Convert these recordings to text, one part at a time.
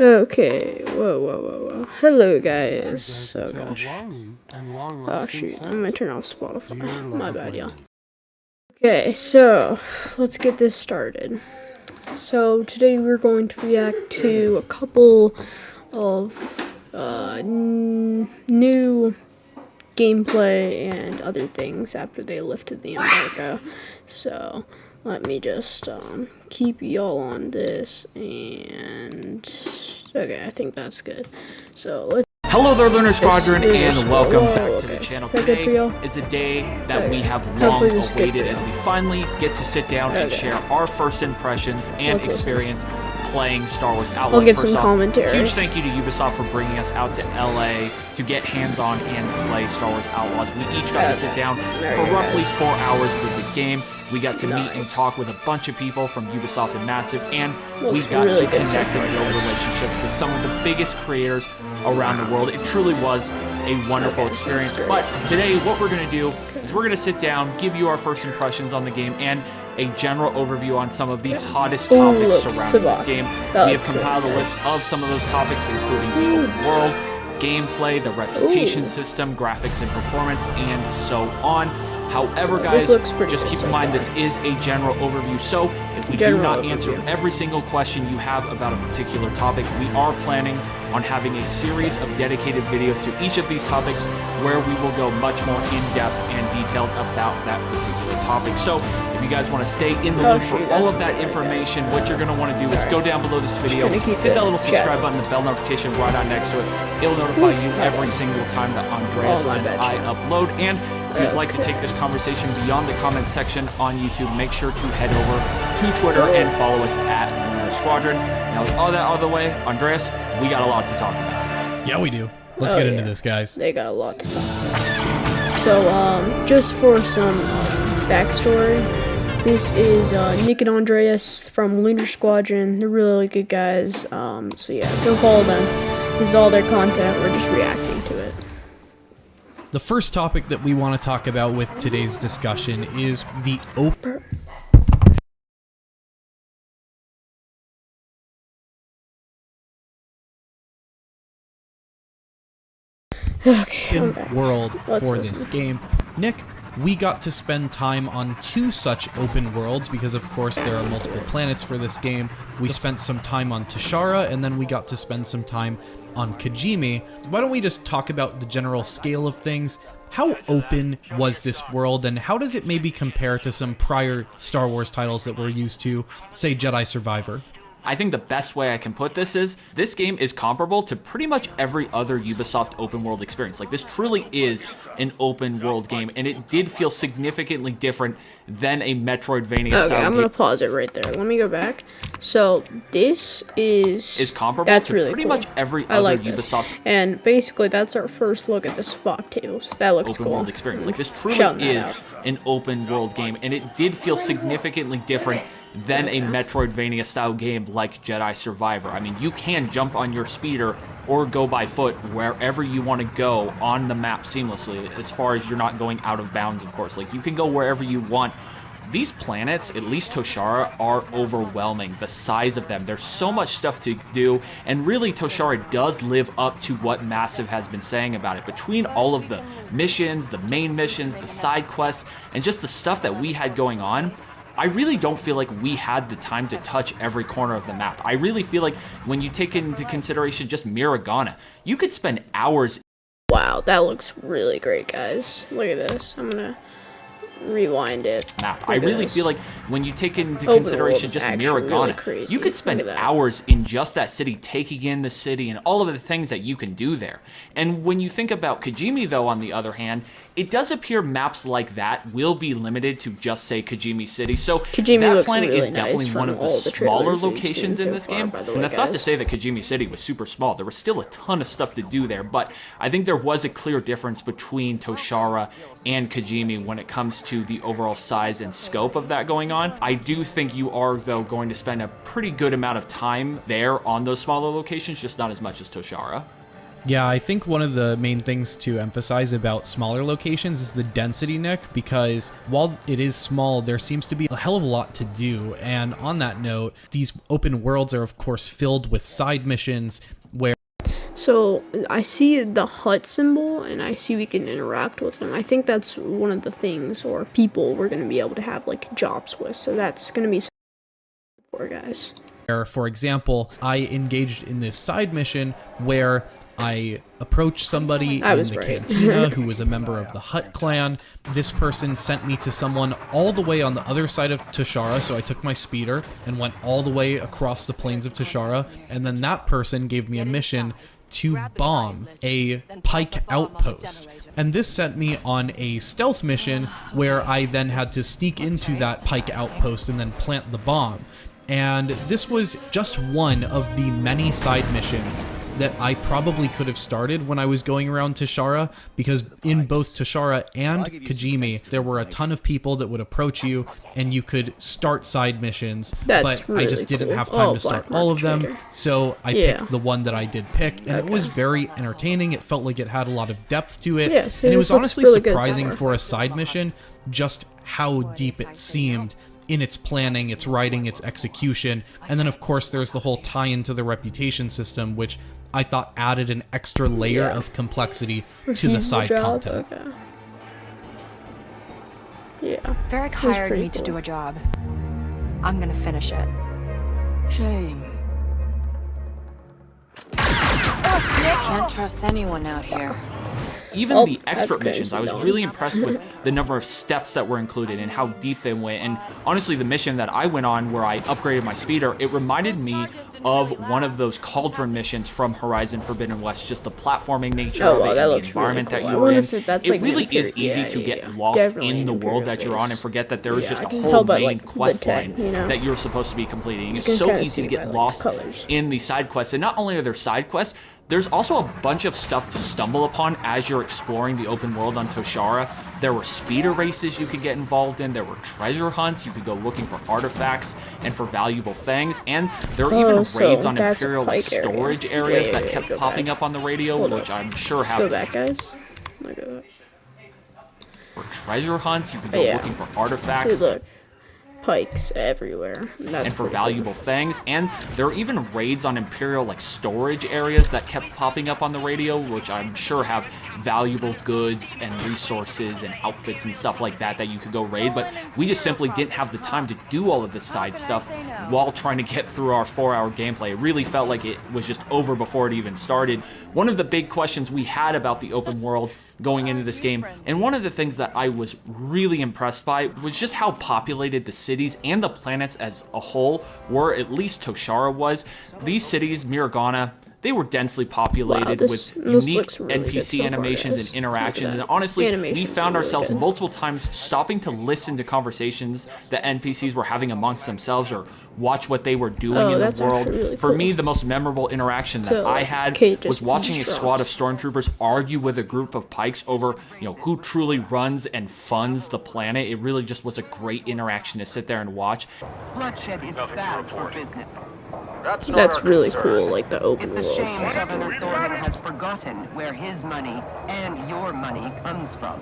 Okay, whoa. Hello, guys. Oh, gosh. Oh, shoot. I'm gonna turn off Spotify. My bad, y'all. Okay, so, let's get this started. So, today we're going to react to a couple of new gameplay and other things after they lifted the embargo. So, let me just keep y'all on this, and okay, I think that's good. So let's. Hello there, Learner Squadron, and welcome back to the channel. Today is a day that we have long awaited as we finally get to sit down and share our first impressions and experience playing Star Wars Outlaws. I'll give First some off, commentary. huge thank you to Ubisoft for bringing us out to LA to get hands-on and play Star Wars Outlaws. We each got to sit down for roughly 4 hours with the game. We got to meet and talk with a bunch of people from Ubisoft and Massive, and we got to connect and build relationships with some of the biggest creators around the world. It truly was a wonderful experience. But today, what we're going to do is we're going to sit down, give you our first impressions on the game, and a general overview on some of the hottest topics surrounding this game. We have compiled a list of some of those topics, including the open world, gameplay, the reputation system, graphics and performance, and so on. However, guys, just keep in mind this is a general overview, so if we do not answer every single question you have about a particular topic, we are planning on having a series of dedicated videos to each of these topics where we will go much more in-depth and detailed about that particular topic. So if you guys want to stay in the loop for all of that information, what you're going to want to do is go down below this video, hit that little subscribe button, the bell notification right on next to it. It'll notify you every single time that Andreas and I upload. And if you'd like to take this conversation beyond the comment section on YouTube, make sure to head over to Twitter and follow us at Lunar Squadron. Now, with all that out of the way, Andreas, we got a lot to talk about. Yeah, we do. Let's get into this, guys. They got a lot to talk about. So, just for some backstory, this is Nick and Andreas from Lunar Squadron. They're really good guys. So yeah, go follow them. This is all their content. We're just reacting to it. The first topic that we want to talk about with today's discussion is the open world for this game. Nick, we got to spend time on 2 such open worlds because, of course, there are multiple planets for this game. We spent some time on Tashara, and then we got to spend some time on Kijimi. Why don't we just talk about the general scale of things? How open was this world, and how does it maybe compare to some prior Star Wars titles that we're used to, say Jedi Survivor? I think the best way I can put this is, this game is comparable to pretty much every other Ubisoft open world experience. Like, this truly is an open world game, and it did feel significantly different than a Metroidvania style game. Okay, I'm gonna pause it right there. Let me go back. So this is comparable to really pretty much every other Ubisoft. And basically, that's our first look at the spot tables. That looks open cool. World experience. Like, this truly is an open world game, and it did feel significantly different than a Metroidvania style game like Jedi Survivor. I mean, you can jump on your speeder or go by foot wherever you want to go on the map seamlessly, as far as you're not going out of bounds, of course. Like, you can go wherever you want. These planets, at least Toshara, are overwhelming. The size of them. There's so much stuff to do, and really Toshara does live up to what Massive has been saying about it. Between all of the missions, the main missions, the side quests, and just the stuff that we had going on, I really don't feel like we had the time to touch every corner of the map. I really feel like when you take into consideration just Miragana, you could spend hours. Wow, that looks really great, guys. Look at this. I'm gonna rewind it. I really feel like when you take into consideration just Miragana, you could spend hours in just that city, taking in the city and all of the things that you can do there. And when you think about Kijimi, though, on the other hand, it does appear maps like that will be limited to just, say, Kijimi City. So that planet is definitely one of the smaller locations in this game. And that's not to say that Kijimi City was super small. There was still a ton of stuff to do there, but I think there was a clear difference between Toshara and Kijimi when it comes to the overall size and scope of that going on. I do think you are, though, going to spend a pretty good amount of time there on those smaller locations, just not as much as Toshara. Yeah, I think one of the main things to emphasize about smaller locations is the density, Nick, because while it is small, there seems to be a hell of a lot to do. And on that note, these open worlds are, of course, filled with side missions where... So I see the hut symbol, and I see we can interact with them. I think that's one of the things, or people, we're going to be able to have, like, jobs with. So that's going to be for guys. For example, I engaged in this side mission where I approached somebody in the cantina who was a member of the Hut clan. This person sent me to someone all the way on the other side of Toshara, so I took my speeder and went all the way across the plains of Toshara, and then that person gave me a mission to bomb a pike outpost. And this sent me on a stealth mission where I then had to sneak into that pike outpost and then plant the bomb. And this was just one of the many side missions that I probably could have started when I was going around Toshara, because in both Toshara and Kajimi, there were a ton of people that would approach you, and you could start side missions, but I just didn't have time to start all of them, so I picked the one that I did pick, and it was very entertaining. It felt like it had a lot of depth to it, and it was honestly surprising for a side mission just how deep it seemed in its planning, its writing, its execution. And then of course there's the whole tie-in to the reputation system, which I thought added an extra layer of complexity to the side content. Okay. Yeah. Varric hired me to do a job. I'm gonna finish it. Shame. Can't trust anyone out here. Even the expert missions, I was really impressed with the number of steps that were included and how deep they went. And honestly, the mission that I went on where I upgraded my speeder, it reminded me of one of those cauldron missions from Horizon Forbidden West, just the platforming nature of it, and the environment that you were in. It really is easy to get lost in the world that you're on and forget that there is just a whole main quest line that you're supposed to be completing. It's so easy to get lost in the side quests. And not only are there side quests, there's also a bunch of stuff to stumble upon as you're exploring the open world on Toshara. There were speeder races you could get involved in, there were treasure hunts, you could go looking for artifacts and for valuable things, and there were even raids on Imperial storage areas that kept popping up on the radio, which I'm sure have... Go back, guys. Oh my god. For treasure hunts, you could go looking for artifacts. See, look. Pikes everywhere. And for valuable things, and there are even raids on Imperial storage areas that kept popping up on the radio, which I'm sure have valuable goods and resources and outfits and stuff like that you could go raid, but we just simply didn't have the time to do all of this side stuff while trying to get through our 4-hour gameplay. It really felt like it was just over before it even started. One of the big questions we had about the open world going into this game, and one of the things that I was really impressed by, was just how populated the cities and the planets as a whole were, at least Toshara was. These cities, Miragana, they were densely populated with unique NPC animations and interactions, and honestly, we found ourselves multiple times stopping to listen to conversations that NPCs were having amongst themselves, or watch what they were doing in the world. For me, the most memorable interaction that I had was watching a squad of stormtroopers argue with a group of pikes over, who truly runs and funds the planet. It really just was a great interaction to sit there and watch. Bloodshed is bad for business. That's really cool, like the open world. It's a shame Governor Thornton has forgotten where his money and your money comes from.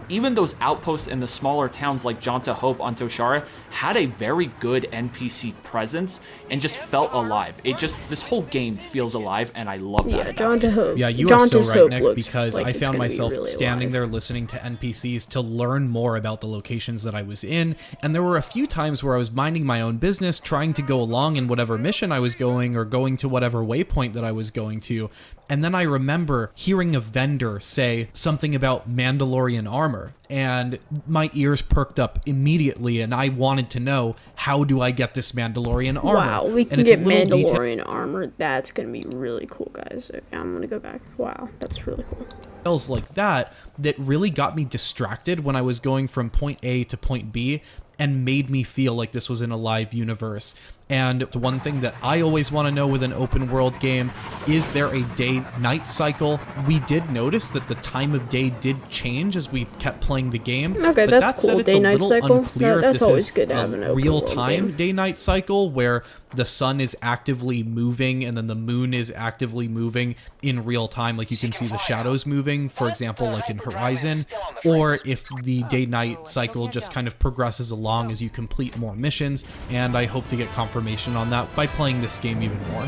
Even those outposts in the smaller towns like Jonta Hope on Toshara had a very good NPC presence and just felt alive. This whole game feels alive, and I love that. Yeah, Jonta Hope. Yeah, you are so right, Nick, because I found myself standing there listening to NPCs to learn more about the locations that I was in, and there were a few times where I was minding my own business, trying to go along in whatever mission I was going, or going to whatever waypoint that I was going to, and then I remember hearing a vendor say something about Mandalorian armor, and my ears perked up immediately, and I wanted to know, how do I get this Mandalorian armor? Wow, we can get Mandalorian armor. That's gonna be really cool, guys. Okay, I'm gonna go back. Wow, that's really cool. Details like that really got me distracted when I was going from point A to point B, and made me feel like this was in a live universe. And the one thing that I always want to know with an open world game, is there a day-night cycle? We did notice that the time of day did change as we kept playing the game. Okay, but that's that said, cool. it's a Day-night little cycle? unclear That's if this always is good to have an a open world real-time game. day-night cycle where the sun is actively moving and then the moon is actively moving in real time, like you can see the shadows moving, for example, like in Horizon, or if the day-night cycle just kind of progresses along as you complete more missions, and I hope to get confirmation on that by playing this game even more.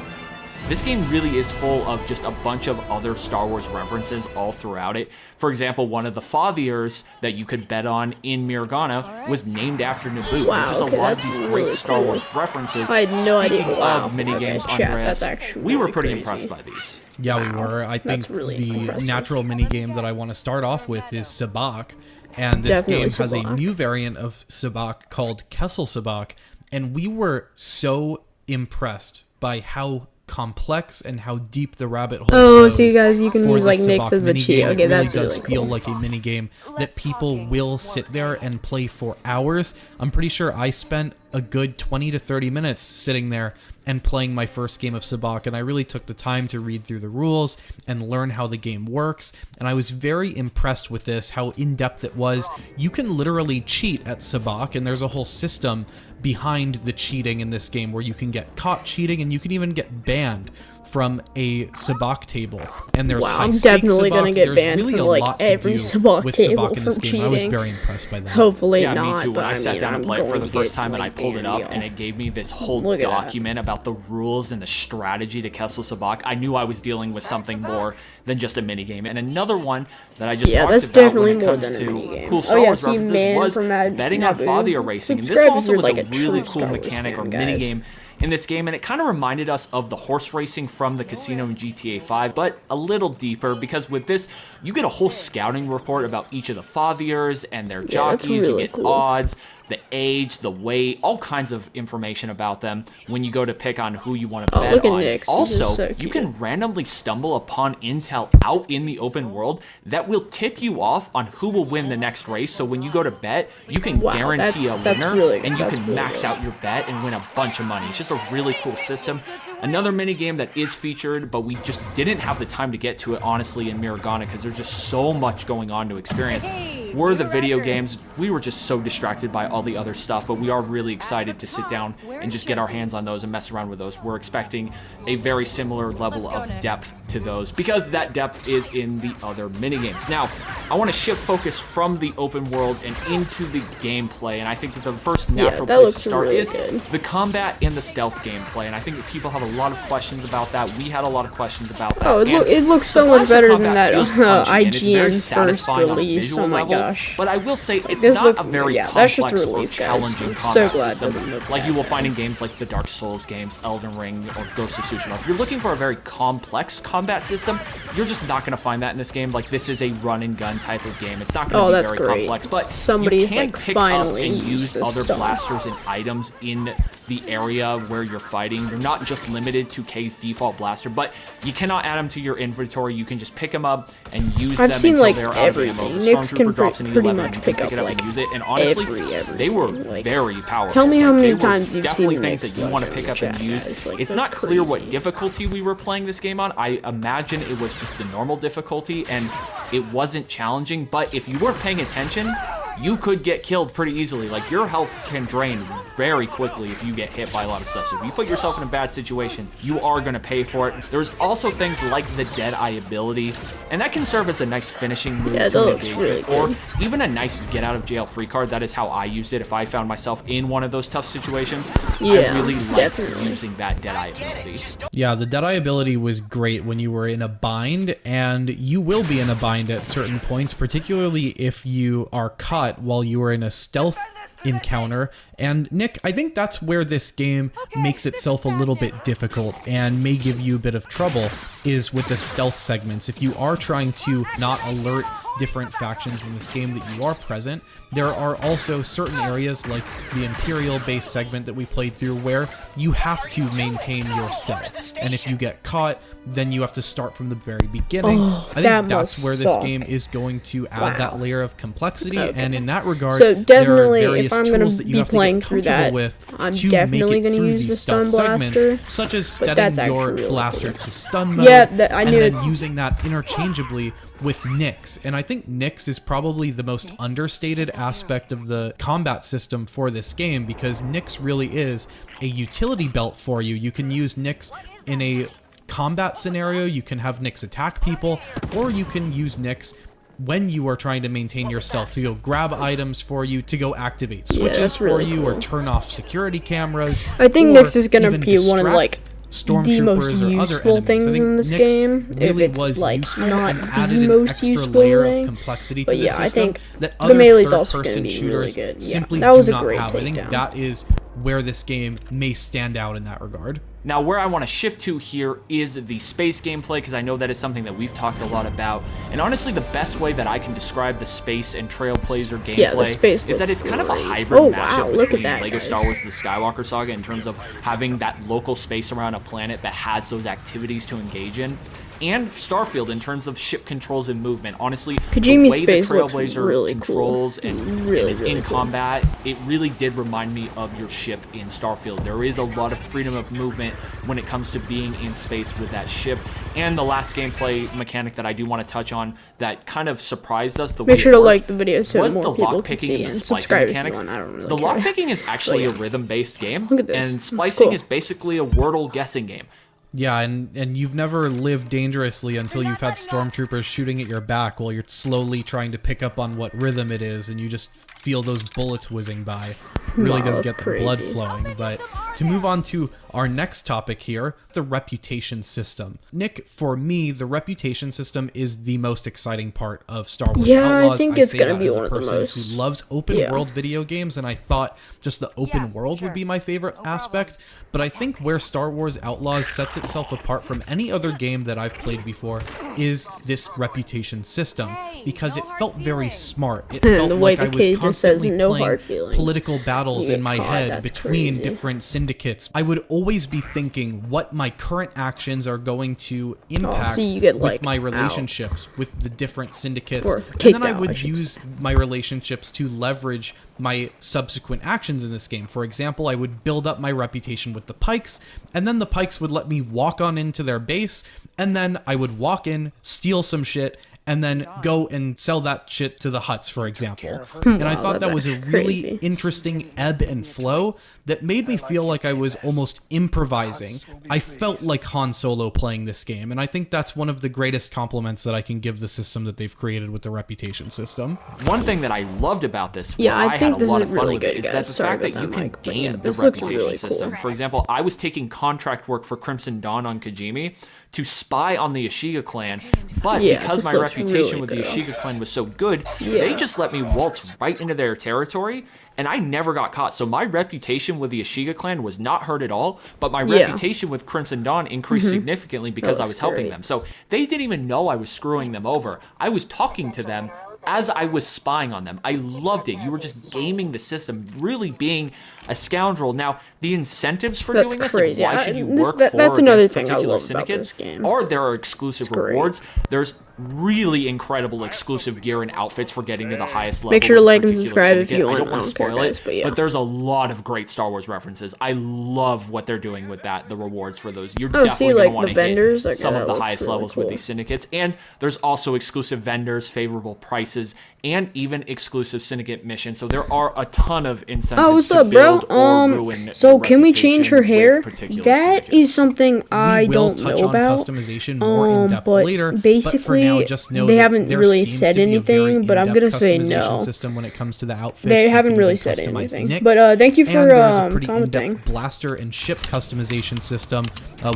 This game really is full of just a bunch of other Star Wars references all throughout it. For example, one of the fathiers that you could bet on in Mirgana was named after Naboo. Wow, There's just okay, a lot of that's these great really Star cool. Wars references. I had no idea. Speaking Wow. of minigames, Okay, chat, Andreas, that's actually we were really pretty crazy. impressed by these. Yeah, Wow, we were. I think that's really the impressive. natural minigame that I want to start off with is Sabacc. And this Definitely game has a Sabacc. new variant of Sabacc called Kessel Sabacc. And we were so impressed by how complex and how deep the rabbit hole goes. so you guys, you can for use, the like, Nyx Sabacc as a minigame. cheat. It Okay, that's does really feel cool. like a minigame that people will sit there and play for hours. I'm pretty sure I spent a good 20 to 30 minutes sitting there and playing my first game of Sabacc, and I really took the time to read through the rules and learn how the game works, and I was very impressed with this, how in-depth it was. You can literally cheat at Sabacc, and there's a whole system behind the cheating in this game where you can get caught cheating, and you can even get banned from a Sabacc table. And there's Wow, I'm high-stakes definitely Sabacc. gonna get There's banned really from, a like, lot to every do Sabacc with table Sabacc in this from game. I was cheating. very impressed by that. Hopefully Yeah, not, me too. When but I sat down I'm to play it for going the to first get, time and I like, pulled it up banned, and y'all. it gave me this whole Look at that. document about the rules and the strategy to Kessel Sabacc, I knew I was dealing with something more than just a minigame. And another one that I just Yeah, talked that's about definitely when it more comes than a to minigame. cool Oh, Star yeah, Wars so you references man was from betting on Naboo. Fathia racing. And this Subscribe if also you're, was like, a a really true cool Star Wars mechanic fan, or guys. minigame in this game, and it kind of reminded us of the horse racing from the casino in GTA 5, but a little deeper, because with this, you get a whole scouting report about each of the fathiers and their Yeah, that's jockeys. really You get cool. odds, the age, the weight, all kinds of information about them when you go to pick on who you want to Oh, bet look at on. Nyx. He's Also, just so you cute. can randomly stumble upon intel out in the open world that will tip you off on who will win the next race. So when you go to bet, you can Wow, guarantee a that's winner, really- and you that's can really max good. out your bet and win a bunch of money. It's just a really cool system. Another minigame that is featured, but we just didn't have the time to get to it, honestly, in Mirgana, because there's just so much going on to experience, were the video games. We were just so distracted by all the other stuff, but we are really excited to sit down and just get our hands on those and mess around with those. We're expecting a very similar level of depth to those, because that depth is in the other minigames. Now, I want to shift focus from the open world and into the gameplay, and I think that the first natural that place looks to start really is good. the combat and the stealth gameplay, and I think that people have a lot of questions about that. We had a lot of questions about that. Oh, and it looks so the much blaster better than combat that feels punchy, and it's very IGN first satisfying on a release. visual Oh my level, gosh. but I will say it's This not look- a very yeah, that's just complex a or relief, guys. challenging I'm combat so glad it system doesn't look like that you will bad. find in games like the Dark Souls games, Elden Ring, or Ghost of Tsushima. If you're looking for a very complex combat system, you're just not going to find that in this game. Like, this is a run and gun type of game. It's not going Oh, to be that's very great. complex, but Somebody, you can like, pick up finally and used use this other stuff. blasters and items in the area where you're fighting. You're not just limited to K's default blaster, but you cannot add them to your inventory. You can just pick them up and use I've them seen, until like, they're out of ammo. everything. The Nyx can Stormtrooper drops an pretty E11 much and you can pick pick up, it up like, and use it. And honestly, everything. they were Like, very powerful. tell me how many They were times you've definitely seen things Nyx that you want to in pick the up and chat, use. guys. Like, It's that's not clear what crazy. difficulty we were playing this game on. I imagine it was just the normal difficulty, and it wasn't challenging. But if you weren't paying attention, you could get killed pretty easily. Like, your health can drain very quickly if you get hit by a lot of stuff. So if you put yourself in a bad situation, you are going to pay for it. There's also things like the Deadeye ability, and that can serve as a nice finishing move Yeah, that to an looks engagement, really or good. even a nice get out of jail free card. That is how I used it if I found myself in one of those tough situations. Yeah, I really liked definitely. using that Deadeye ability. Yeah, the Deadeye ability was great when you were in a bind, and you will be in a bind at certain points, particularly if you are caught while you are in a stealth encounter. And Nick, I think that's where this game makes itself a little bit difficult and may give you a bit of trouble, is with the stealth segments. If you are trying to not alert different factions in this game that you are present, there are also certain areas like the Imperial base segment that we played through where you have to maintain your stealth. And if you get caught, then you have to start from the very beginning. Oh, I that think that's must where this suck. game is going to add Wow. that layer of complexity. Okay. And in that regard, So there are definitely, various if I'm gonna tools that you be have to playing flying get through comfortable that, with I'm to definitely make it gonna through use the these stun stealth segments, blaster. such as But that's setting your actually really blaster cool. to stun mode, Yeah, I and knew then it. using that interchangeably with Nyx. And I think Nyx is probably the most understated aspect of the combat system for this game, because Nyx really is a utility belt for you. You can use Nyx in a combat scenario, you can have Nyx attack people, or you can use Nyx when you are trying to maintain your stealth, to go grab items for you, to go activate switches that's really for you, cool. or turn off security cameras. I think or Nyx is gonna even be one of like the most stormtroopers or other useful enemies. things I think in this Nyx game. really If it's was like useful not and the added an most extra useful layer thing. of complexity to But the yeah, I system think that the other melee's also gonna third-person be shooters really good. Yeah, simply that do was a not great have. I think takedown. that is where this game may stand out in that regard. Now, where I want to shift to here is the space gameplay, because I know that is something that we've talked a lot about. And honestly, the best way that I can describe the space and Trailblazer gameplay is that it's kind of a hybrid mashup between LEGO Star Wars The Skywalker Saga in terms of having that local space around a planet that has those activities to engage in, and Starfield in terms of ship controls and movement. Honestly, Kajimi's the way the space looks Trailblazer really controls cool. and Really, is really in cool. combat, it really did remind me of your ship in Starfield. There is a lot of freedom of movement when it comes to being in space with that ship. And the last gameplay mechanic that I do want to touch on that kind of surprised us, the way Make sure it to worked, like the video so was more the people lock can picking see, and and the splicing subscribe if you mechanics. want. I don't really The care. lock picking is actually yeah. a rhythm-based game, Look at this. and It's splicing cool. is basically a Wordle guessing game. Yeah, and you've never lived dangerously until you've had stormtroopers shooting at your back while you're slowly trying to pick up on what rhythm it is, and you just feel those bullets whizzing by. It really Wow, does that's get the blood crazy. flowing. But to move on to our next topic here, the reputation system. Nick, for me, the reputation system is the most exciting part of Star Wars Yeah, I Outlaws. think it's say gonna that be as one a of the person most- who loves open yeah. world video games, and I thought just the open world would be my favorite aspect. But I think where Star Wars Outlaws sets itself apart from any other game that I've played before is this reputation system, because it felt very smart. It felt The way like the I was cage just says constantly no playing hard feelings. political battles in my God, head that's between crazy. different syndicates. I would always be thinking what my current actions are going to impact see, you get, with like, my out. relationships with the different syndicates, Or and kicked then I out, I would should use my relationships to leverage my subsequent actions in this game. For example, I would build up my reputation with the Pikes, and then the Pikes would let me walk on into their base, and then I would walk in, steal some shit, and then go and sell that shit to the Hutts, for example. And I Wow, thought that was a that's really crazy. interesting ebb and flow that made me feel like I was almost improvising. I felt like Han Solo playing this game, and I think that's one of the greatest compliments that I can give the system that they've created with the reputation system. One thing that I loved about this, Yeah, where I I think had a this lot is of fun really with it, good, is that guys. the Sorry fact that about you that, can Mike, but game yeah, the this looks reputation really cool. system. For example, I was taking contract work for Crimson Dawn on Kajimi to spy on the Ashiga clan, but Yeah, because this my looks reputation really with the good. Ashiga clan was so good, they just let me waltz right into their territory, and I never got caught. So my reputation with the Ashiga clan was not hurt at all, but my Yeah. reputation with Crimson Dawn increased significantly because I was was helping great. them. So they didn't even know I was screwing them over. I was talking to them as I was spying on them. I loved it. You were just gaming the system, really being a scoundrel. Now, the incentives for That's doing this, crazy. like why should you This- work that- for that's or another against thing I particular love about syndicates, this game. or there are exclusive great. rewards. There's really incredible exclusive gear and outfits for getting to the highest level. Make sure to with a like and particular subscribe if syndicate. you I want. don't I want to don't care, spoil guys, it, but yeah. but there's a lot of great Star Wars references. I love what they're doing with that, the rewards for those. You're Oh, definitely see, going like, to want the to vendors? hit Okay, some of that the looks highest really levels with cool. these syndicates. And there's also exclusive vendors, favorable prices, and even exclusive syndicate missions. So there are a ton of incentives Oh, what's to up, bro? build or ruin So your can we change her reputation hair? with particular That syndicates. is something I We will don't touch know on about. customization more in depth But later. basically, but for now, just know they that haven't there really seems said to be a very anything, but I'm in-depth gonna say customization no. system when it comes to the outfits. They You haven't can really even said customize anything. Nyx, But thank you for and there's a pretty commenting. in-depth blaster and ship customization system.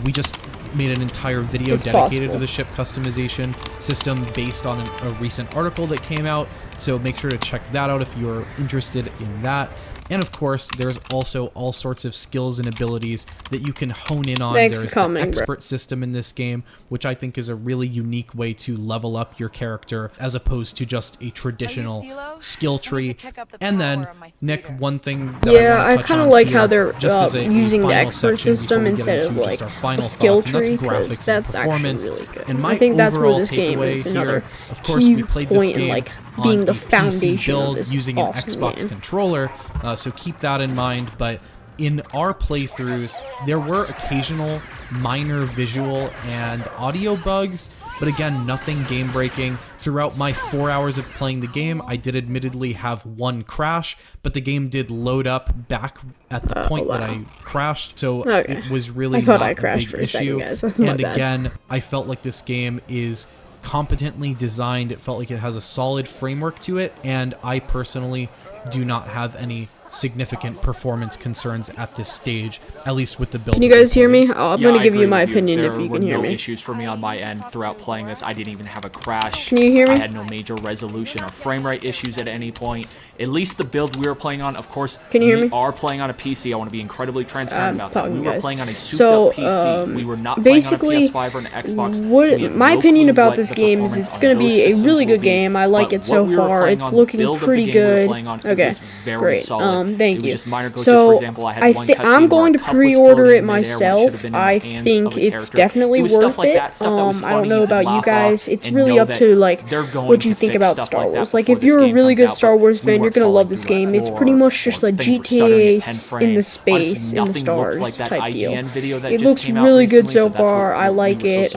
We just made an entire video It's dedicated possible. to the ship customization system based on a recent article that came out. So make sure to check that out if you're interested in that. And of course, there's also all sorts of skills and abilities that you can hone in on. Thanks for There's coming, the bro. expert system in this game, which I think is a really unique way to level up your character as opposed to just a traditional CeeLo? skill I need tree. to kick up the And then, power on my Nick, speeder. one thing that Yeah, I I want to touch kind of on like here, how they're just as a using the final expert section system before we get instead of into like just our final a skill thoughts, and tree, that's because graphics and that's actually performance. really good. And my I think that's where overall this game takeaway is another here, of course, key we played this point in game like on being the a PC foundation build of this using an awesome Xbox game. controller, so keep that in mind. But in our playthroughs, there were occasional minor visual and audio bugs, but again, nothing game-breaking. Throughout my 4 hours of playing the game, I did admittedly have one crash, but the game did load up back at the point that I crashed, so it was really not a big issue. And again, I felt like this game is competently designed. It felt like it has a solid framework to it, and I personally do not have any significant performance concerns at this stage, at least with the build. Can you guys hear me? Oh, I'm gonna give you my opinion if you can hear me. There were no issues for me on my end throughout playing this. I didn't even have a crash. Can you hear me? I had no major resolution or frame rate issues at any point. At least the build we were playing on, of course, can you hear me? We are playing on a PC. I want to be incredibly transparent about that. We were playing on a souped-up PC. We were not playing on a PS5 or an Xbox. My opinion about this game is it's going to be a really good game. I like it so far. It's looking pretty good. Okay, great. Thank you. So I'm going to pre-order it myself. I think it's definitely worth it. I don't know about you guys. It's really up to like what you think about Star Wars. Like if you're a really good Star Wars fan, you're gonna love this game. It's pretty much just like GTA in the space, in the stars type deal. It looks really good so far. I like it.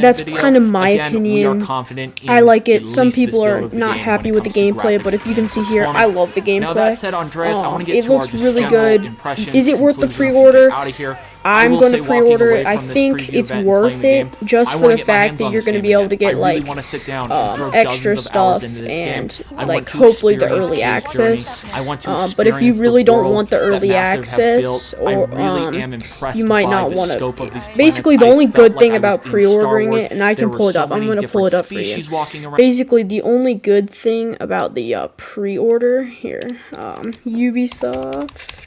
That's kind of my opinion. I like it. Some people are not happy with the gameplay, but if you can see here, I love the gameplay. Now that said, Andreas, I want to get it looks really good. Is it worth the pre-order? I'm going to pre-order it. I think it's worth it just for the fact that you're going to be able to get like extra stuff and like hopefully the early access. But if you really don't want the early access, or you might not want to. Basically, the only good thing about pre-ordering it, and I can pull it up. I'm going to pull it up for you. Basically, the only good thing about the pre-order here, Ubisoft.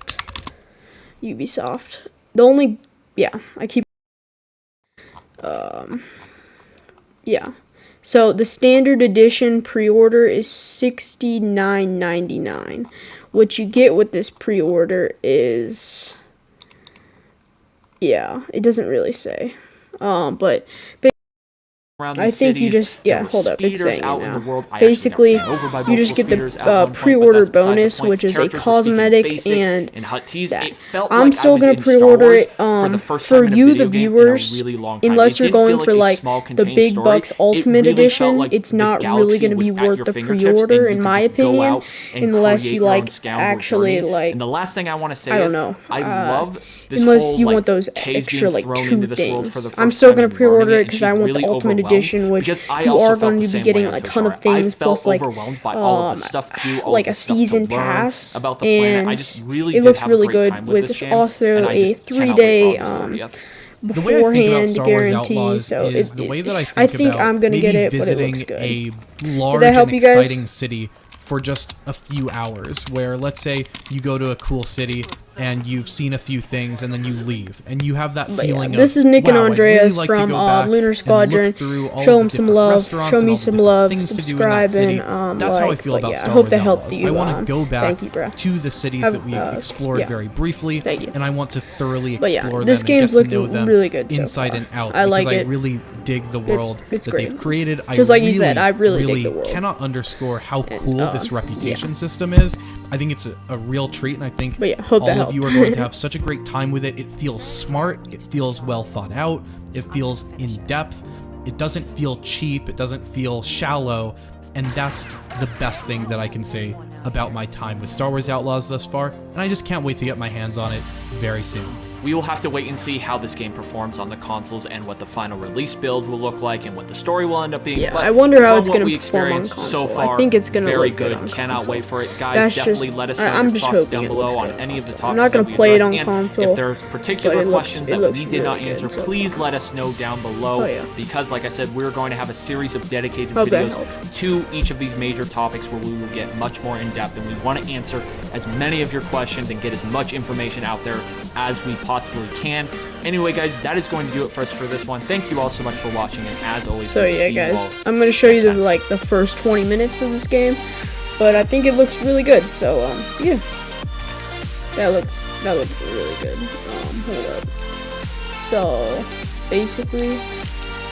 The only, so the standard edition pre-order is $69.99. What you get with this pre-order is, it doesn't really say, but I think you just, hold up, it's saying it now. Basically, you just get the pre-order bonus, which is a cosmetic and that. I'm still going to pre-order it for you, the viewers, unless you're going for like the Big Bucks Ultimate Edition. It's not really going to be worth the pre-order, in my opinion, unless you like actually like, and the last thing I want to say I don't know, I love this unless you want those extra like 2 things. I'm still going to pre-order it because I want the Ultimate Edition, which you are going to be getting a ton of things, plus like a season pass, and it looks really good with also a 3-day beforehand guarantee. So I think I'm gonna get it, but it looks good. A large and exciting city for just a few hours, where let's say you go to a cool city and you've seen a few things and then you leave and you have that feeling of, this is Nick and Andreas really from Lunar Squadron. Show them some love, show me some love, subscribe, and that's how I feel about Star Wars Outlaws. I want to go back to the cities that we explored very briefly, and I want to thoroughly explore them and get to know them really good inside and out. I like because it. I really dig the world that they've created. Just like you said, I really dig the world. Cannot underscore how cool this reputation system is. I think it's a real treat, and I think all of you are going to have such a great time with it. It feels smart, it feels well thought out, it feels in depth, it doesn't feel cheap, it doesn't feel shallow, and that's the best thing that I can say about my time with Star Wars Outlaws thus far, and I just can't wait to get my hands on it very soon. We will have to wait and see how this game performs on the consoles and what the final release build will look like and what the story will end up being. Yeah, but I wonder how it's going to perform on console. So far, I think it's going to very look good. On Cannot console. wait for it, guys. Definitely let us know your thoughts down below on any of the topics. I'm not going to play it on console. If there's particular questions that we did not answer, please let us know down below. Because, like I said, we're going to have a series of dedicated videos to each of these major topics where we will get much more in depth, and we want to answer as many of your questions and get as much information out there as we possibly can. Anyway, guys, that is going to do it for us for this one. Thank you all so much for watching, and as always, so yeah, guys, I'm going to show you the first 20 minutes of this game, but I think it looks really good. So yeah, that looks really good. Hold up. So basically,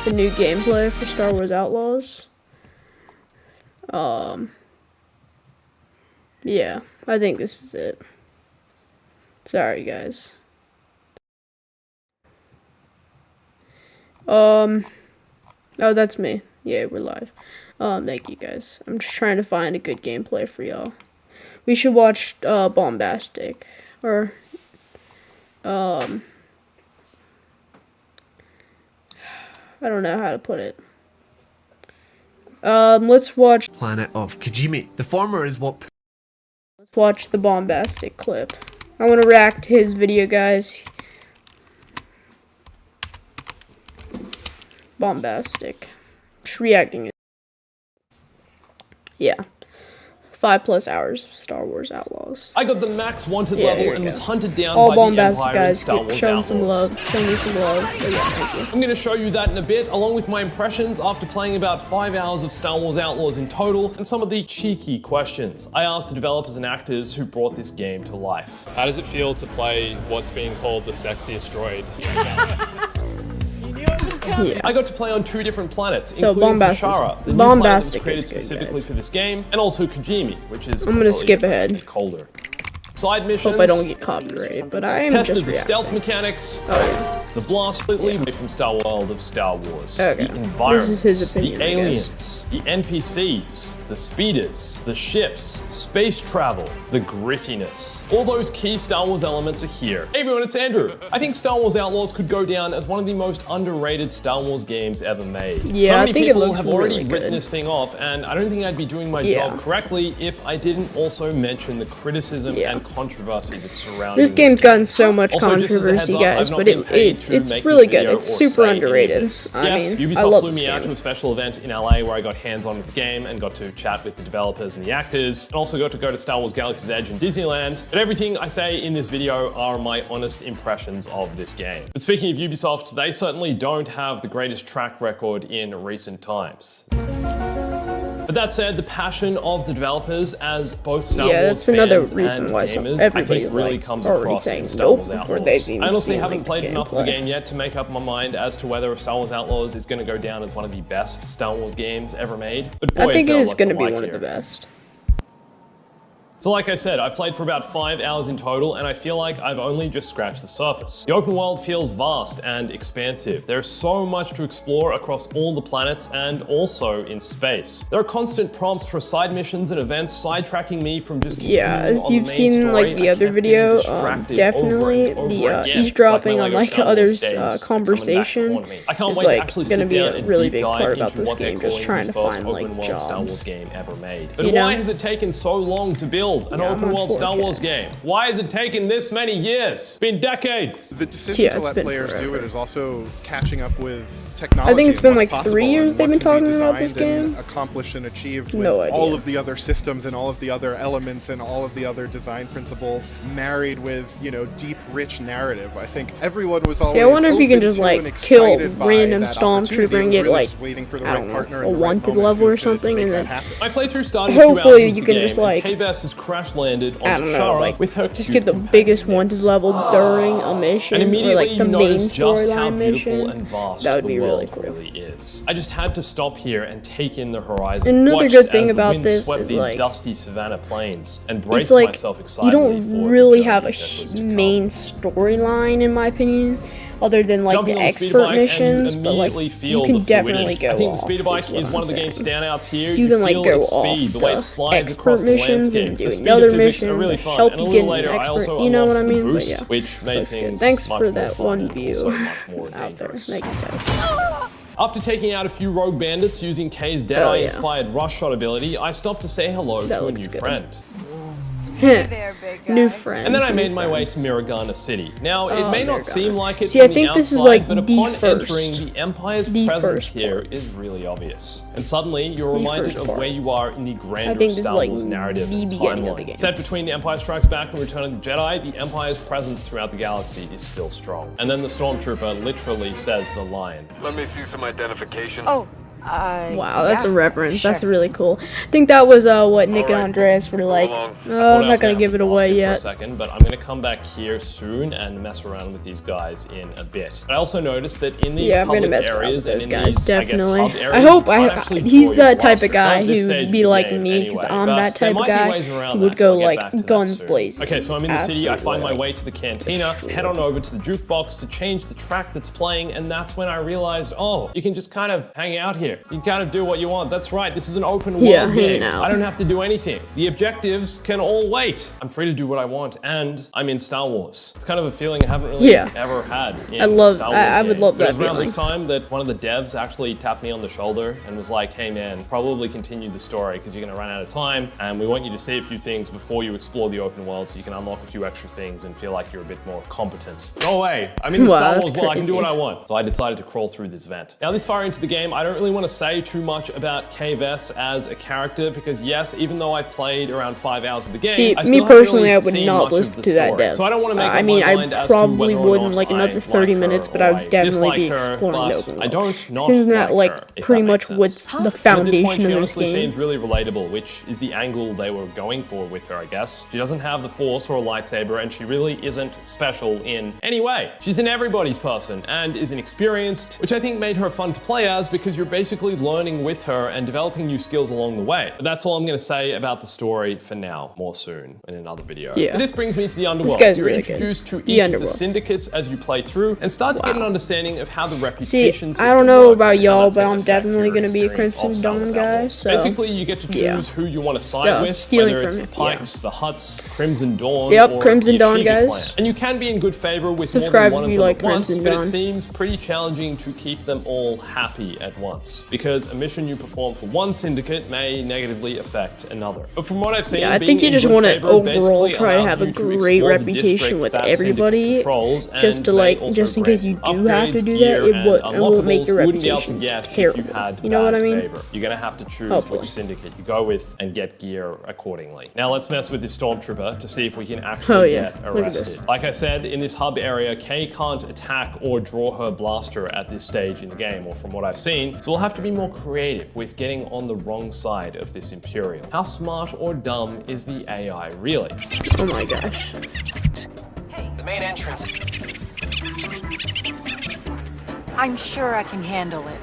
the new gameplay for Star Wars Outlaws. Yeah, I think this is it. Sorry, guys. Oh, that's me. Yeah, we're live. Thank you, guys. I'm just trying to find a good gameplay for y'all. We should watch, Bombastic. Or, I don't know how to put it. Let's watch... Planet of Kajimi. The former is what... Let's watch the Bombastic clip. I want to react to his video, guys. Bombastic. Just reacting it. Yeah. 5+ hours of Star Wars Outlaws. I got the max wanted Yeah, level here we and was go. hunted down All by Bombastic the Empire in guys, Star Wars show some Outlaws. love. Show me some love. But yeah, thank you. I'm going to show you that in a bit, along with my impressions after playing about 5 hours of Star Wars Outlaws in total, and some of the cheeky questions I asked the developers and actors who brought this game to life. How does it feel to play what's being called the sexiest droid? Yeah. I got to play on 2 different planets, So, including Bombastic- Tashara, the new planet that was Bombastic created is good, specifically guys. for this game, and also Kajimi, which is I'm gonna skip completely ahead. different and colder. Side missions. Hope I don't get copyrighted, but I am Tested just the reacting. stealth mechanics, Oh, the blast completely away from Star World of Star Wars. Okay. The environments, This is his opinion, the I guess. aliens, the NPCs, the speeders, the ships, space travel, the grittiness. All those key Star Wars elements are here. Hey everyone, it's Andrew. I think Star Wars Outlaws could go down as one of the most underrated Star Wars games ever made. Yeah, so I many think it people looks have already really written good. this thing off, and I don't think I'd be doing my Yeah. job correctly if I didn't also mention the criticism Yeah. and controversy that's surrounding this game's game. gotten so much Also, just as a heads controversy, up, guys, I've not but been paid to it's make really this good. video It's or super say any of underrated. this. I Yes, mean, Ubisoft I love flew this me out to game. a special event in LA where I got hands-on with the game and got to chat with the developers and the actors, and also got to go to Star Wars Galaxy's Edge and Disneyland. But everything I say in this video are my honest impressions of this game. But speaking of Ubisoft, they certainly don't have the greatest track record in recent times. But that said, the passion of the developers as both Star Yeah, Wars that's another fans reason and why gamers, I everybody's think really like comes already across saying in Star nope Wars before Outlaws. they've even I honestly seen, haven't like, played the enough of the gameplay. game yet to make up my mind as to whether Star Wars Outlaws is going to go down as one of the best Star Wars games ever made. But boy, I think is there it is lots going to be like one here. of the best. So like I said, I've played for about 5 hours in total, and I feel like I've only just scratched the surface. The open world feels vast and expansive. There's so much to explore across all the planets and also in space. There are constant prompts for side missions and events sidetracking me from just continuing Yeah, as on the you've main seen story. like the I other kept getting video, distracted definitely over and the over again. eavesdropping It's on my like Lego Star Wars others' days are coming back to conversation haunt me. I can't is wait to like actually going to sit be down a and really deep big dive part about into this what they're game, just calling trying the to first find open like world Star Wars jobs. game ever made. But You why know? has it taken so long to build an Yeah, I'm open on world Star 4K. Wars game? Why has it taken this many years? It's been decades. The decision Yeah, to it's let been players do forever. it is also catching up with technology. I think it's and been what's like 3 possible years and they've what been can be talking about this designed and game. accomplished and achieved with No idea. all of the other systems and all of the other elements and all of the other design principles married with, you know, deep, rich narrative. I think everyone was always See, I wonder if you can open just to like and kill excited by random that stormtrooper opportunity. and It get was really like, just waiting for the I right don't know, partner a and the right wanted moment level or to something, make and that then happen. My playthrough started a few hopefully hours into you the can game, just, like, and K-Vess has crash landed on I don't know, Tashara like with her just cute get the companion biggest Nix. wanted level during a mission, And or immediately like the you main notice just how storyline beautiful mission. and vast That would the be really world cool. really is. I just had to stop here and take in the horizon. And another watched good thing as the about wind this swept is, these like, dusty savannah plains and It's braced like myself you excitedly don't for the really journey have a that was to come. main storyline, in my opinion, other than like Jumping the on the speeder expert bike missions. and But like immediately you feel can the definitely fluidity. go I think the off, speeder bike what is I'm one of the game's saying. standouts here. You can like feel go its off speed, the way it the slides expert across the missions landscape. and The do speed another physics are mission really to fun. help And a you little get later, an I expert. also You know what I unlocked the mean? But boost, yeah, which made looks good. things Thanks much for more that fun one and view also much more out there. dangerous. Thank you guys. After taking out a few rogue bandits using Kay's Oh, Deadeye-inspired rush shot ability, I stopped to say hello That to a looks new good. friend. New friend. And then I new made my friend. way to Miragana City. Now, it Oh, may not Miragana. seem like it See, I from the think this is, outside, like, but the upon first- entering, the Empire's the presence first here part. is really obvious. And suddenly, you're The reminded first of part. where you are in the I grander think this is, Star like, Wars narrative the and beginning of the timeline. game. Set between The Empire Strikes Back and Return of the Jedi, the Empire's presence throughout the galaxy is still strong. And then the Stormtrooper literally says the line. Let me see some identification. Oh, Wow, that's yeah, a reference. sure. That's really cool. I think that was what Nick and Andreas were like. I I'm thought I not was gonna have give to it pause away him for a yet. second, but I'm gonna come back here soon and mess around with these guys in a bit. I also noticed that in these Yeah, I'm gonna public mess around with areas those and in guys, these, definitely. I guess, hub areas, I hope you can't actually he's draw your the type of blaster. guy Not at this who stage would of be the like game me, because anyway, I'm but that there type might of be guy ways around who would that, so go I'll get like back to that guns soon. blazing. Okay, so I'm in the city, I find my Absolutely. way to the cantina, head on over to the jukebox to change the track that's playing, and that's when I realized, oh, you can just kind of hang out here. You can kind of do what you want. That's right, this is an open world Yeah, game. hanging out. I don't have to do anything. The objectives can all wait. I'm free to do what I want, and I'm in Star Wars. It's kind of a feeling I haven't really ever had in I love- Star Wars I would game. love It was that around this feeling. time that one of the devs actually tapped me on the shoulder and was like, hey man, probably continue the story because you're gonna run out of time, and we want you to see a few things before you explore the open world so you can unlock a few extra things and feel like you're a bit more competent. Go away, I'm in the Wow, Star that's Wars world, I can do crazy. what I want. So I decided to crawl through this vent. Now this far into the game, I don't really want to say too much about K-Vess as a character because yes, even though I've played around 5 hours of the game, See, I me still haven't personally, really I would seen not much of listen the to that story. dev. So I don't want to make I up mean, my I mind as to probably whether or would in not like I another 30 like her minutes, but or I would definitely be dislike her, exploring the but open world. I don't not Isn't that like like her, if pretty that much makes what's sense. the But at this foundation point, she of this honestly game? seems really relatable, which is the angle they were going for with her, I guess. She doesn't have the Force or a lightsaber, and she really isn't special in any way. She's an everybody's person and is inexperienced, which I think made her fun to play as because you're basically learning with her and developing new skills along the way. But that's all I'm going to say about the story for now. More soon in another video. Yeah. But this brings me to the underworld. guy's You're really good. introduced to The each of the underworld. syndicates as you play through and start to get an understanding of how the See, reputation system I don't know works about and how y'all, that's but gonna I'm affect definitely your going to be a experience of Crimson Star Dawn Wars guy, Outlaws. so... Basically, you get to choose who you want to side Stuff, with, stealing whether it's from the it, yeah. Pikes, the Hutts, Crimson Dawn, Yep, or Crimson the Dawn, Ashiki guys. clan. And you can be in good favor with Subscribe more than if one you of them like at once, Crimson but Dawn. it seems pretty challenging to keep them all happy at once, because a mission you perform for one syndicate may negatively affect another. But from what I've seen, Yeah, I being think you in just good want to favor overall basically try to allows have a you to great explore the reputation district with that syndicate everybody, controls, just and to they like, also just in case you grant do have to upgrades, do gear, that, it and won't make your unlockables you wouldn't be able to reputation get if terrible. you had You know what I bad mean? favor. You're gonna have to choose Hopefully. which syndicate you go with and get gear accordingly. Now let's mess with this stormtrooper to see if we can actually get Look at this. arrested. Like I said, in this hub area, Kay can't attack or draw her blaster at this stage in the game, or from what I've seen, so we'll have to be more creative with getting on the wrong side of this Imperial. How smart or dumb is the AI really? Oh my gosh. Hey, the main entrance. I'm sure I can handle it.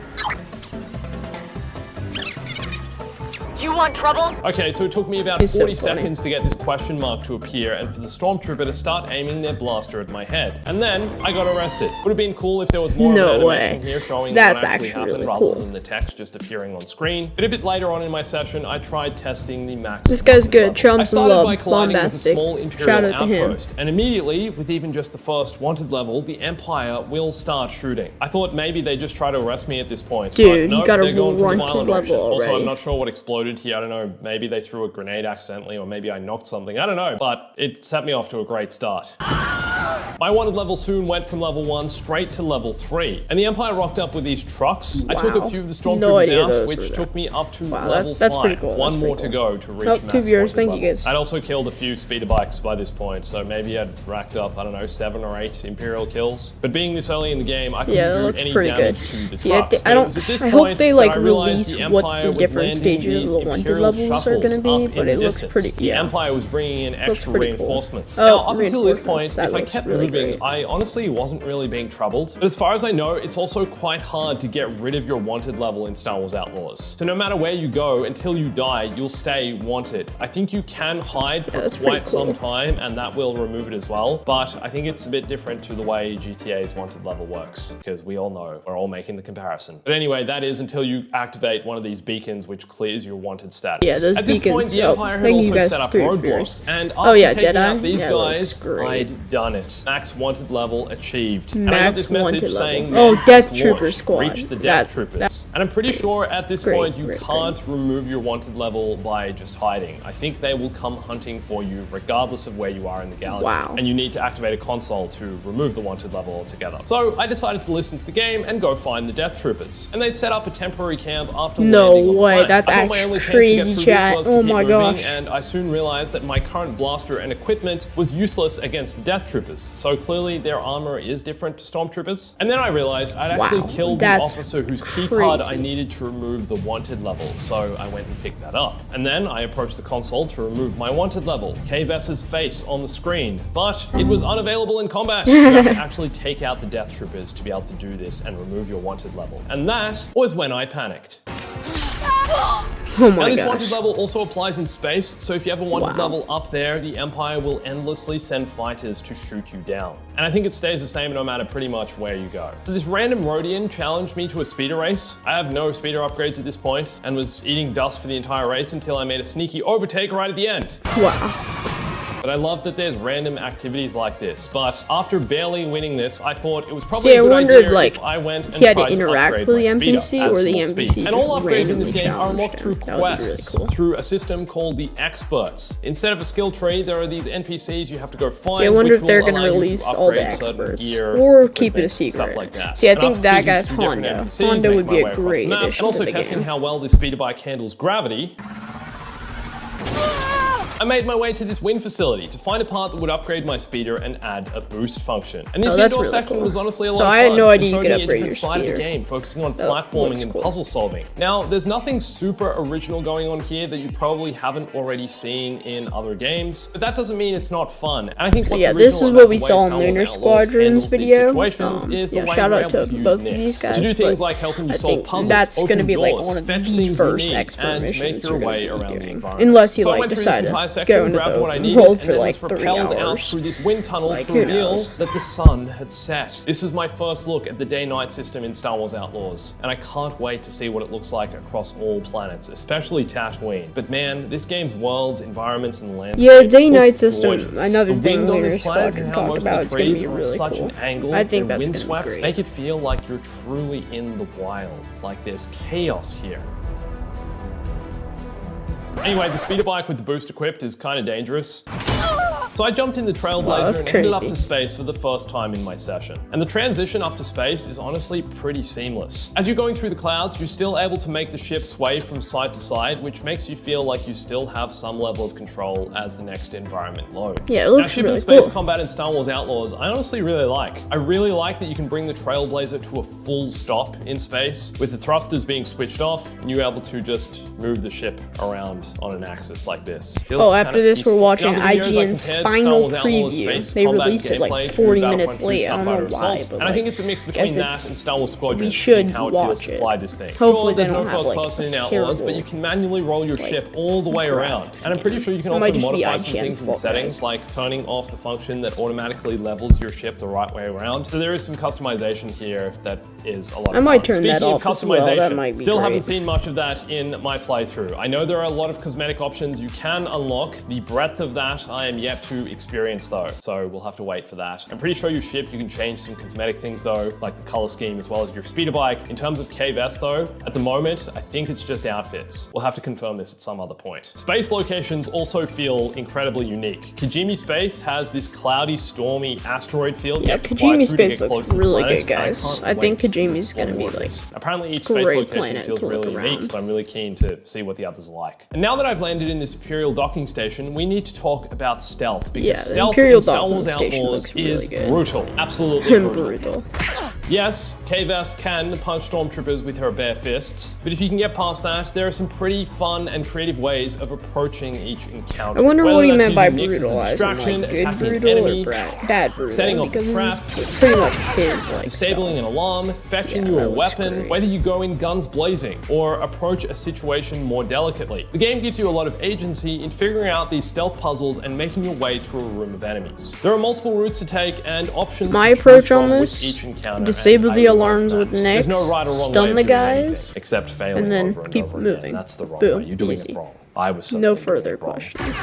You want trouble? Okay, so it took me about It's so 40 funny. seconds to get this question mark to appear and for the stormtrooper to start aiming their blaster at my head. And then I got arrested. Would have been cool if there was more No of an animation way. here showing That's what actually actually happened really rather cool. than the text just appearing on screen. But a bit later on in my session, I tried testing the max. This guy's wanted good. level. Show him I some started love. by colliding with a Bombastic. small Imperial Shout out to him. outpost, and immediately, with even just the first wanted level, the Empire will start shooting. I thought maybe they just try to arrest me at this point. Dude, but no, you got a they're going for the wanted violent level option. Also, already. I'm not sure what exploded here. I don't know. Maybe they threw a grenade accidentally, or maybe I knocked something. I don't know, but it set me off to a great start. My wanted level soon went from level 1 straight to level 3, and the Empire rocked up with these trucks. I took a Wow. few of the No stormtroopers idea out, those which were took me up to Wow, level that's 5. pretty cool. That's One more pretty to cool. go to reach Oh, max 2 viewers. wanted Thank you, level. guys. I'd also killed a few speeder bikes by this point, so maybe I'd racked up, I don't know, 7 or 8 Imperial kills. But being this early in the game, I Yeah, that couldn't do looks any pretty damage good. to the See, I, trucks. I But it don't. was at this I hope point they that like I realized release the what Empire the was different landing stages these of the wanted Imperial levels are shuttles gonna be, up but in it the looks distance. pretty. The Yeah. Empire was bringing in extra pretty cool. reinforcements. Oh, Now, up until this point, reinforcements. That if I looks kept really moving, great. I honestly wasn't really being troubled. But as far as I know, it's also quite hard to get rid of your wanted level in Star Wars Outlaws. So no matter where you go, until you die, you'll stay wanted. I think you can hide for that's pretty quite some cool. time, and that will remove it as well. But I think it's a bit different to the way GTA's wanted level works, because we all know, we're all making the comparison. But anyway, that is until you activate one of these beacons, which clears your wanted status. Yeah, those At this beacons. point, the Oh, Empire had thank you also guys set up for your roadblocks, viewers. and after Oh yeah, taking Deadeye. out these Yeah, that looks guys, great. I'd done it. Max wanted level achieved. And I got Max this message wanted saying, level. Oh, "Men Death have Trooper launched. squad. Reach the Death That- Troopers." And I'm pretty sure at this Great, point you great, can't remove your wanted level by just hiding. I think they will come hunting for you regardless of where you are in the galaxy. Wow. And you need to activate a console to remove the wanted level altogether. So I decided to listen to the game and go find the Death Troopers. And they'd set up a temporary camp after No landing on the way, planet. that's I thought my actually only chance to crazy, get through this chat. was to Oh keep my moving, gosh. and I soon realized that my current blaster and equipment was useless against the Death Troopers. So so clearly their armor is different to stormtroopers. And then I realized I'd actually killed the officer whose keycard I needed to remove the wanted level, so I went and picked that up. And then I approached the console to remove my wanted level, K-Vess's face on the screen, but it was unavailable in combat. You have to actually take out the Death Troopers to be able to do this and remove your wanted level. And that was when I panicked. Oh my now this gosh. wanted level also applies in space, so if you have a wanted level up there, the Empire will endlessly send fighters to shoot you down. And I think it stays the same no matter pretty much where you go. So this random Rhodian challenged me to a speeder race. I have no speeder upgrades at this point and was eating dust for the entire race until I made a sneaky overtake right at the end. Wow. But I love that there's random activities like this. But after barely winning this, I thought it was probably a good idea if I went and tried to upgrade my speeder, or the NPC. And all upgrades in this game are unlocked through quests, through a system called the experts. Instead of a skill tree, there are these NPCs you have to go find. See, I wonder if they're going to release all the experts or keep it a secret. Stuff like that. See, I think that guy's Honda. Honda would be a great addition and also to the testing game. how well this speeder bike handles gravity. I made my way to this wind facility to find a part that would upgrade my speeder and add a boost function. And this indoor section was honestly a lot of fun. I had no idea you could It showed me a upgrade different your side of the speeder. game, focusing on platforming and puzzle solving. Now, there's nothing super original going on here that you probably haven't already seen in other games, but that doesn't mean it's not fun. And I think what's this is original what about we the way saw in Star Wars Lunar Outlaws Squadron's handles these video. situations is the way Shout you're out able to use both of Nix these guys, to do things but like helping you I solve think puzzles, that's open gonna be like doors, one of fetch the things first you need, expert and make missions your you're gonna way be around the doing. environment. Unless you So I like went through this decide to entire go section, into grabbed what I the needed, world and for then like was 3 propelled out hours. through this wind tunnel Like, to who reveal knows? that the sun had set. This was my first look at the day-night system in Star Wars Outlaws, and I can't wait to see what it looks like across all planets, especially Tatooine. But man, this game's worlds, environments, and landscapes Yeah, day-night system. gorgeous. Another The thing wind on Lunar this planet Squadron and how talked most about. of It's the gonna trees be are at really such cool. an angle, I think they're that's gonna be windswept, great. make it feel like you're truly in the wild, like there's chaos here. Anyway, the speeder bike with the boost equipped is kind of dangerous. So I jumped in the Trailblazer and headed up to space for the first time in my session. And the transition up to space is honestly pretty seamless. As you're going through the clouds, you're still able to make the ship sway from side to side, which makes you feel like you still have some level of control as the next environment loads. Yeah, it looks now, ship really and space cool. combat in Star Wars Outlaws, I honestly really like. I really like that you can bring the Trailblazer to a full stop in space, with the thrusters being switched off, and you're able to just move the ship around on an axis like this. Oh, after this, we're watching IGN's final preview. They released it like 40 minutes late. I don't know why, but and I think it's a mix between that and Star Wars Squadron. we should how it feels watch to it. fly this thing. Hopefully there's they no don't have, first like, person in a Outlaws, but terrible, you can manually roll your ship all the way around. And I'm pretty sure you can It also might just be modify some IGN's things in the fault, settings, guys. like turning off the function that automatically levels your ship the right way around. So there is some customization here that is a lot of fun. I might turn that Speaking of off as well, that customization, might be still haven't great. seen much of that in my playthrough. I know there are a lot of cosmetic options you can unlock. The breadth of that I am yet to experience though, so we'll have to wait for that. I'm pretty sure your ship, you can change some cosmetic things though, like the color scheme as well as your speeder bike. In terms of K-Vess though, at the moment, I think it's just outfits. We'll have to confirm this at some other point. Space locations also feel incredibly unique. Kijimi Space has this cloudy, stormy asteroid field. Yeah, Kijimi Space looks really good, guys. I think Kijimi's gonna be like apparently each space great location planet feels to look really unique, around. so I'm really keen to see what the others are like. And now that I've landed in this Imperial docking station, we need to talk about stealth, because Yeah, the stealth Imperial in Star Wars docking station Outlaws looks really is good. brutal. Absolutely brutal. brutal. Yes, K-Vess can punch stormtroopers with her bare fists, but if you can get past that, there are some pretty fun and creative ways of approaching each encounter. I wonder Whether what he that's meant by using Nix as a brutal, as in distraction, like good attacking an brutal enemy, or bad brutal, setting off a because trap, it's pretty much his like disabling an alarm, fetching Yeah, you a that looks weapon, great. whether you go in guns blazing or approach a situation more delicately. The game gives you a lot of agency in figuring out these stealth puzzles and making your way through a room of enemies. There are multiple routes to take and options My to choose approach on from with this, each encounter. disable and the I love alarms that. with Nix, There's no right or wrong stun way of the doing guys, anything, except failing and then over and keep over moving. again. That's the wrong Boom, way. You're doing easy. it wrong. I was No certainly doing further it wrong. questions.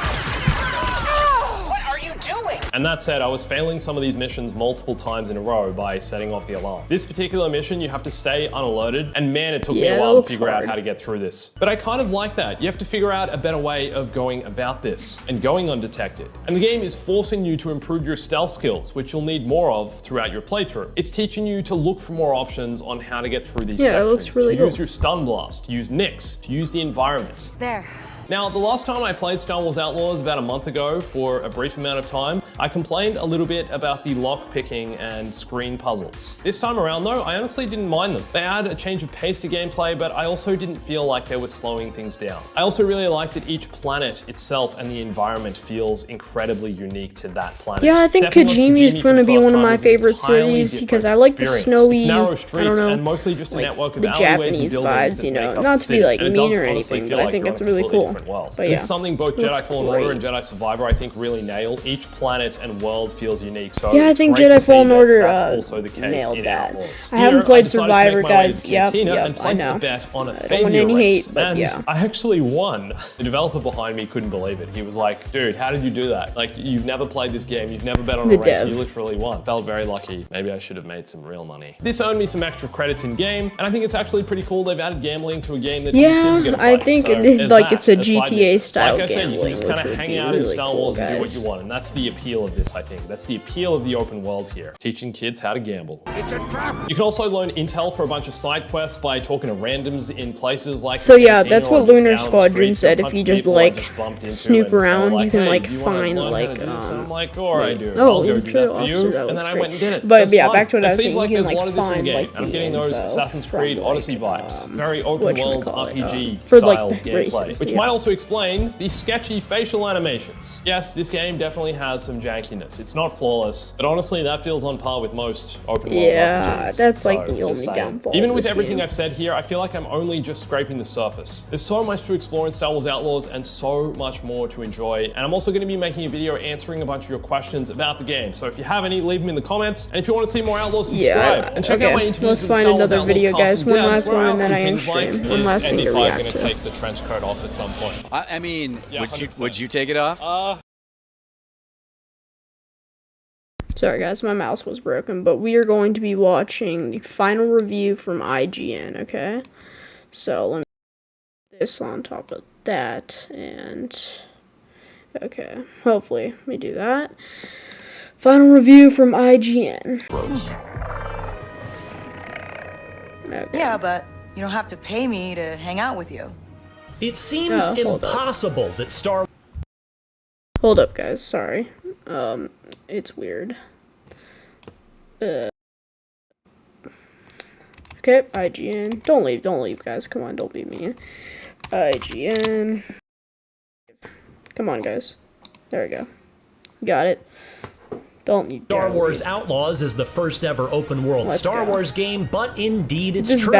And that said, I was failing some of these missions multiple times in a row by setting off the alarm. This particular mission, you have to stay unalerted, and man, it took me a while to figure out how to get through this. But I kind of like that. You have to figure out a better way of going about this and going undetected. And the game is forcing you to improve your stealth skills, which you'll need more of throughout your playthrough. It's teaching you to look for more options on how to get through these sections. It looks really to use cool. your stun blast, to use Nix, to use the environment. There. Now, the last time I played Star Wars Outlaws about a month ago for a brief amount of time, I complained a little bit about the lock picking and screen puzzles. This time around though, I honestly didn't mind them. They add a change of pace to gameplay, but I also didn't feel like they were slowing things down. I also really like that each planet itself and the environment feels incredibly unique to that planet. Yeah, I think Kajimi is going to be one of my favorite series because I like the snowy, it's narrow streets I don't know, and mostly just a like network of the alleyways and Japanese buildings vibes, that you make know, up not the to be city. like And it mean does or honestly anything, feel but I like think you're it's in a really completely cool. different world. But This yeah, is something both looks Jedi Fallen Order and great. Jedi Survivor I think really nail. Each planet and world feels unique. So Yeah, I it's think great to Jedi see Fallen that Order that's also the case nailed in that. Outlaws. I haven't Here, played decided to Survivor, make my way to guys. the Yep, cantina and I place know. a bet on a I don't want Fabia any race. hate, but And yeah. I actually won. The developer behind me couldn't believe it. He was like, dude, how did you do that? Like, you've never played this game, you've never bet on The a race, dev. you literally won. Felt very lucky. Maybe I should have made some real money. This earned me some extra credits in game, and I think it's actually pretty cool they've added gambling to a game that kids are gonna play. I think So it is there's like that, it's a as side GTA missions. style Like I said, you can gambling, just which kind of would hang be out in really Star cool, Wars and do what guys. you want, and that's the appeal of this, I think. That's the appeal of the open world here, teaching kids how to gamble. It's a trap! You can also learn intel for a bunch of side quests by talking to randoms in places like So yeah, Cantina that's or what just Lunar down the Squadron streets said. with a If bunch you of just people I like bumped into snoop and they were around, you can "Hey, like do you wanna find learn how like to do this?" And I'm like, all right, dude, oh, I'll go do that for you. Officer, And then I great. went and did it. But It's yeah, fun. back to what I It was seems saying, like you can there's a lot like of this in find game. like I'm the getting those info Assassin's from, Creed like, Odyssey vibes. Very open whatchamacallit, world RPG for, style like, the gameplay, races, which yeah. might also explain the sketchy facial animations. Yes, this game definitely has some jankiness. It's not flawless, but honestly, that feels on par with most open world Yeah, RPGs. that's like So, the only just saying. downfall Even of with this everything game. I've said here, I feel like I'm only just scraping the surface. There's so much to explore in Star Wars Outlaws and so much more to enjoy. And I'm also going to be making a video answering a bunch of your questions about the game. So if you have any, leave them in the comments. And if you want to see more Outlaws, subscribe. And check out my interviews let's with find Star Wars another Outlaws video, cast guys. and One devs, last where one, I and then ask I them end things like, stream. One Is last thing to ND5 react gonna to. take the trench coat off at some point? I mean, Yeah, would 100%. you take it off? Sorry guys, my mouse was broken, but we are going to be watching the final review from IGN, okay? So let me put this on top of that, and okay, hopefully we do that. Final review from IGN. Okay. Yeah, but you don't have to pay me to hang out with you. It seems impossible that Star Hold up, guys. Sorry. It's weird. Okay, IGN. Don't leave, guys. Come on, don't be mean. IGN. Come on, guys. There we go. Got it. Don't need Star Wars Outlaws is the first ever open world Star Wars game, but indeed it's true.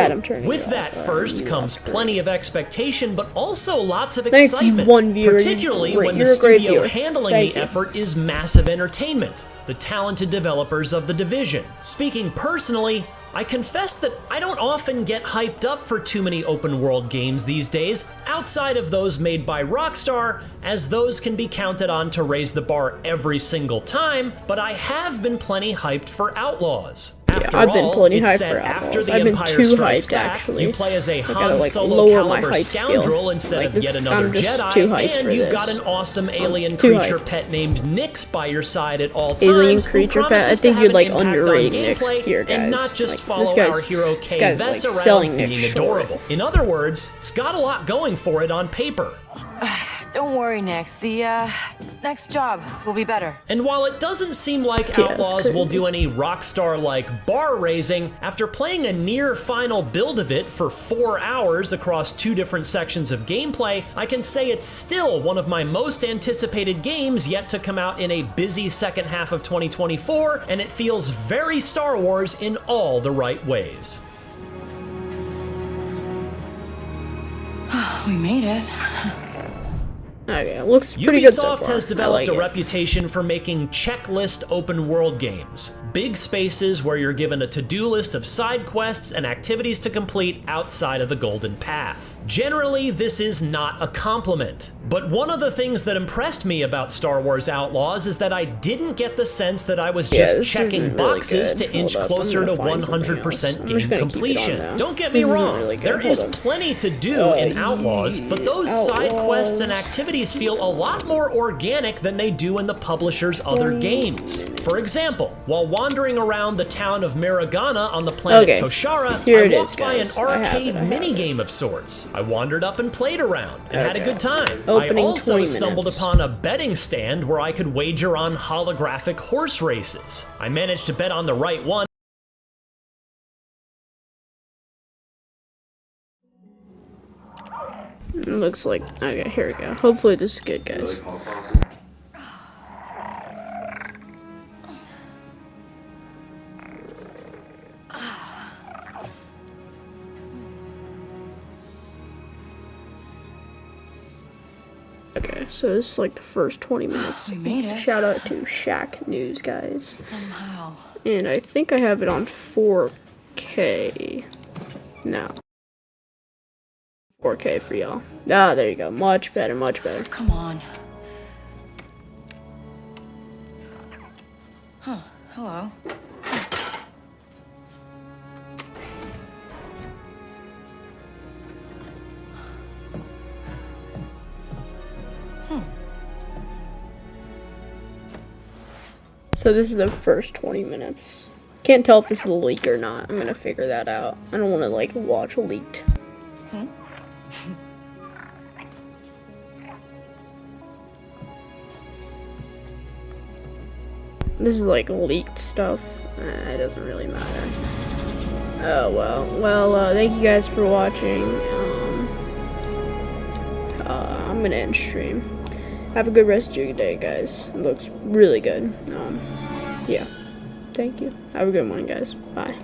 With that first comes plenty of expectation, but also lots of excitement, particularly when the studio handling the effort is massive entertainment, the talented developers of The Division. Speaking personally, I confess that I don't often get hyped up for too many open world games these days, outside of those made by Rockstar, as those can be counted on to raise the bar every single time, but I have been plenty hyped for Outlaws. After I've been all, plenty it's hyped set for after Outlaws. the I've been Empire too Strikes hyped, Back. actually. You play as a I gotta, Han like, Solo lower my caliber hype scoundrel scale. instead Like, of this- yet another I'm just Jedi, too hyped and for you've this. got an awesome alien too creature hyped. pet named Nyx by your side at all times. Alien who creature pet? promises I think to you're have like an impact on underrating Nyx gameplay here, guys. and not just Like, follow this guy's- our hero this Kay guy's, Vess like, around selling being Nyx adorable. In other words, it's got a lot going for it on paper. Don't worry, Nix. The next job will be better. And while it doesn't seem like Yeah, Outlaws will do any Rockstar-like bar raising, after playing a near final build of it for 4 hours across 2 different sections of gameplay, I can say it's still one of my most anticipated games yet to come out in a busy second half of 2024, and it feels very Star Wars in all the right ways. We made it. Okay, it looks pretty good so Ubisoft far. has I developed like a it. reputation for making checklist open world games. Big spaces where you're given a to-do list of side quests and activities to complete outside of the Golden Path. Generally, this is not a compliment. But one of the things that impressed me about Star Wars Outlaws is that I didn't get the sense that I was just checking boxes to inch closer to 100% game completion. Don't get me wrong, there is plenty to do in Outlaws, but those side quests and activities feel a lot more organic than they do in the publisher's other games. For example, while wandering around the town of Miragana on the planet Toshara, I walked by an arcade minigame of sorts. I wandered up and played around and had a good time. Opening I also 20 stumbled minutes. upon a betting stand where I could wager on holographic horse races. I managed to bet on the right one. Looks like, okay, here we go. Hopefully this is good, guys. Okay, so this is like the first 20 minutes. We made it. Shout out to Shaq News, guys. Somehow. And I think I have it on 4K. No. 4K for y'all. Ah, there you go. Much better, much better. Come on. Huh. Hello. So this is the first 20 minutes. Can't tell if this is a leak or not. I'm gonna figure that out. I don't want to like watch leaked. This is like leaked stuff. It doesn't really matter. Oh well. Well, thank you guys for watching. I'm gonna end stream. Have a good rest of your day, guys. It looks really good. Yeah. Thank you. Have a good one, guys. Bye.